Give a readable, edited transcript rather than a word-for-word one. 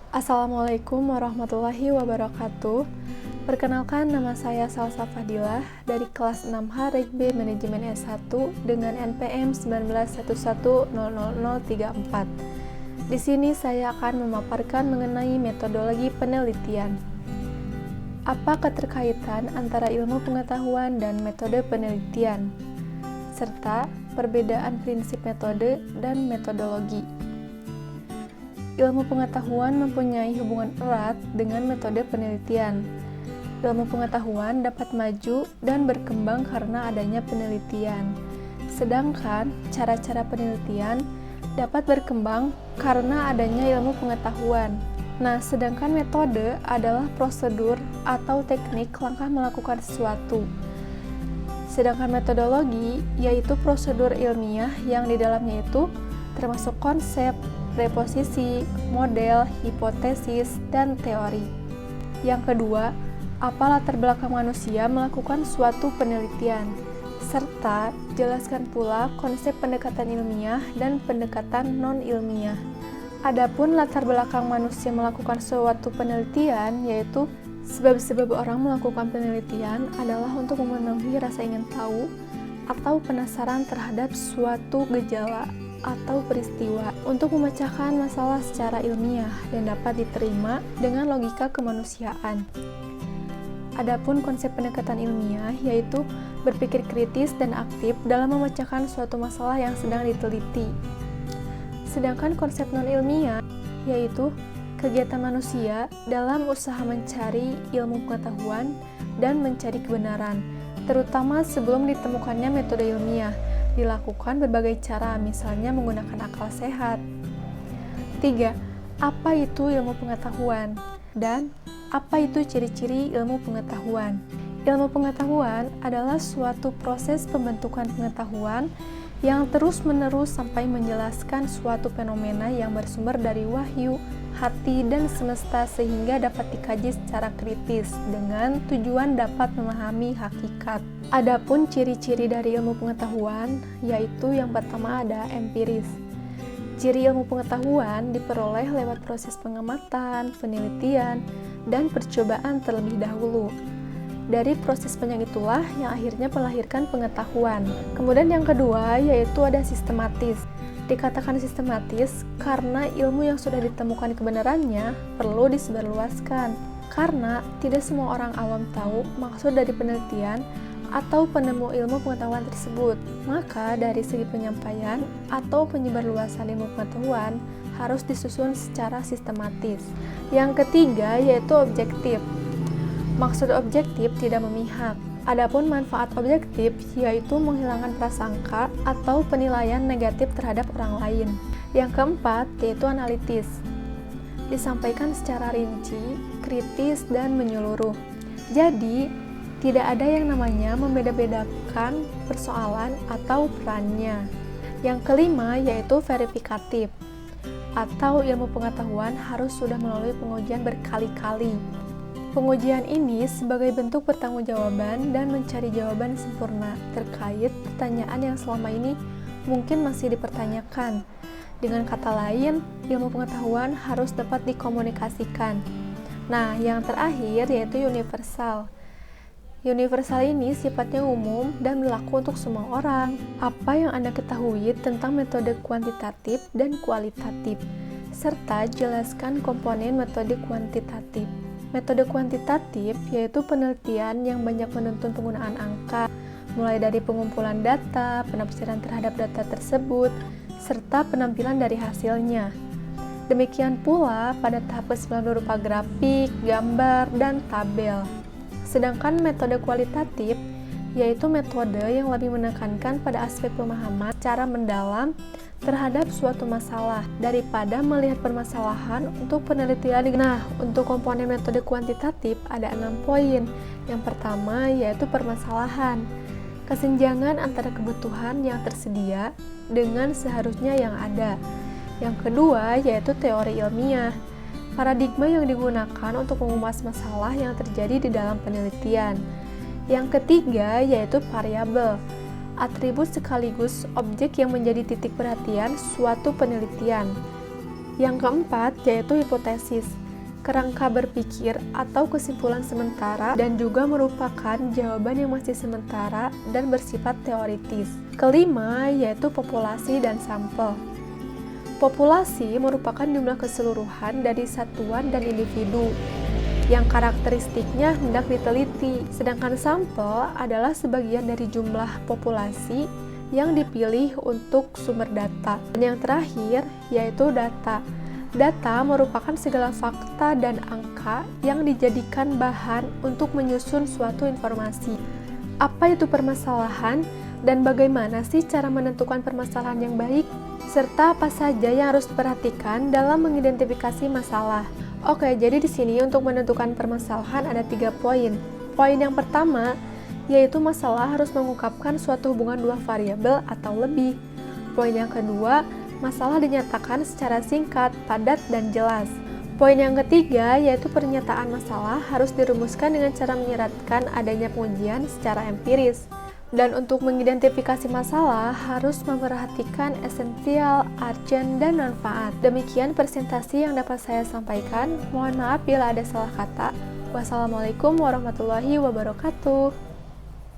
Assalamualaikum warahmatullahi wabarakatuh. Perkenalkan, nama saya Salsa Fadilah dari kelas 6H Reg B Manajemen S1 dengan NPM 1911000034. Di sini saya akan memaparkan mengenai metodologi penelitian. Apa keterkaitan antara ilmu pengetahuan dan metode penelitian, serta perbedaan prinsip metode dan metodologi. Ilmu pengetahuan mempunyai hubungan erat dengan metode penelitian. Ilmu pengetahuan dapat maju dan berkembang karena adanya penelitian. Sedangkan cara-cara penelitian dapat berkembang karena adanya ilmu pengetahuan. Nah, sedangkan metode adalah prosedur atau teknik langkah melakukan sesuatu. Sedangkan metodologi yaitu prosedur ilmiah yang di dalamnya itu termasuk konsep, preposisi, model, hipotesis, dan teori. Yang kedua, apa latar belakang manusia melakukan suatu penelitian, serta jelaskan pula konsep pendekatan ilmiah dan pendekatan non-ilmiah. Adapun latar belakang manusia melakukan suatu penelitian, yaitu sebab-sebab orang melakukan penelitian adalah untuk memenuhi rasa ingin tahu atau penasaran terhadap suatu gejala atau peristiwa untuk memecahkan masalah secara ilmiah dan dapat diterima dengan logika kemanusiaan. Adapun konsep pendekatan ilmiah yaitu berpikir kritis dan aktif dalam memecahkan suatu masalah yang sedang diteliti. Sedangkan konsep non-ilmiah yaitu kegiatan manusia dalam usaha mencari ilmu pengetahuan dan mencari kebenaran, terutama sebelum ditemukannya metode ilmiah. Dilakukan berbagai cara, misalnya menggunakan akal sehat. 3. Apa itu ilmu pengetahuan? Dan apa itu ciri-ciri ilmu pengetahuan? Ilmu pengetahuan adalah suatu proses pembentukan pengetahuan yang terus-menerus sampai menjelaskan suatu fenomena yang bersumber dari wahyu, hati, dan semesta sehingga dapat dikaji secara kritis dengan tujuan dapat memahami hakikat. Adapun ciri-ciri dari ilmu pengetahuan, yaitu yang pertama ada empiris. Ciri ilmu pengetahuan diperoleh lewat proses pengamatan, penelitian, dan percobaan terlebih dahulu. Dari proses banyak itulah yang akhirnya melahirkan pengetahuan. Kemudian yang kedua yaitu ada sistematis. Dikatakan sistematis karena ilmu yang sudah ditemukan kebenarannya perlu disebarluaskan. Karena tidak semua orang awam tahu maksud dari penelitian atau penemu ilmu pengetahuan tersebut. Maka dari segi penyampaian atau penyebarluasan ilmu pengetahuan harus disusun secara sistematis. Yang ketiga yaitu objektif. Maksud objektif tidak memihak. Adapun manfaat objektif yaitu menghilangkan prasangka atau penilaian negatif terhadap orang lain. Yang keempat yaitu analitis. Disampaikan secara rinci, kritis, dan menyeluruh. Jadi, tidak ada yang namanya membeda-bedakan persoalan atau perannya. Yang kelima yaitu verifikatif. Atau ilmu pengetahuan harus sudah melalui pengujian berkali-kali. Pengujian ini sebagai bentuk pertanggungjawaban dan mencari jawaban sempurna terkait pertanyaan yang selama ini mungkin masih dipertanyakan. Dengan kata lain, ilmu pengetahuan harus dapat dikomunikasikan. Nah, yang terakhir yaitu universal. Universal ini sifatnya umum dan berlaku untuk semua orang. Apa yang Anda ketahui tentang metode kuantitatif dan kualitatif, serta jelaskan komponen metode kuantitatif. Metode kuantitatif yaitu penelitian yang banyak menuntut penggunaan angka, mulai dari pengumpulan data, penafsiran terhadap data tersebut, serta penampilan dari hasilnya. Demikian pula pada tahap ke-9 berupa grafik, gambar, dan tabel. Sedangkan metode kualitatif yaitu metode yang lebih menekankan pada aspek pemahaman secara mendalam terhadap suatu masalah daripada melihat permasalahan untuk penelitian. Nah, untuk komponen metode kuantitatif ada 6 poin. Yang pertama yaitu permasalahan. Kesenjangan antara kebutuhan yang tersedia dengan seharusnya yang ada. Yang kedua yaitu teori ilmiah. Paradigma yang digunakan untuk mengupas masalah yang terjadi di dalam penelitian. Yang ketiga yaitu variabel. Atribut sekaligus objek yang menjadi titik perhatian suatu penelitian. Yang keempat yaitu hipotesis, kerangka berpikir atau kesimpulan sementara dan juga merupakan jawaban yang masih sementara dan bersifat teoritis. Kelima yaitu populasi dan sampel. Populasi merupakan jumlah keseluruhan dari satuan dan individu yang karakteristiknya hendak diteliti, sedangkan sampel adalah sebagian dari jumlah populasi yang dipilih untuk sumber data. Dan yang terakhir yaitu data. Data merupakan segala fakta dan angka yang dijadikan bahan untuk menyusun suatu informasi. Apa itu permasalahan dan bagaimana sih cara menentukan permasalahan yang baik? Serta apa saja yang harus diperhatikan dalam mengidentifikasi masalah. Oke, jadi di sini untuk menentukan permasalahan ada 3 poin. Poin yang pertama, yaitu masalah harus mengungkapkan suatu hubungan dua variabel atau lebih. Poin yang kedua, masalah dinyatakan secara singkat, padat, dan jelas. Poin yang ketiga, yaitu pernyataan masalah harus dirumuskan dengan cara menyeratkan adanya pengujian secara empiris. Dan untuk mengidentifikasi masalah harus memperhatikan esensial, urgent, dan manfaat. Demikian presentasi yang dapat saya sampaikan. Mohon maaf bila ada salah kata. Wassalamualaikum warahmatullahi wabarakatuh.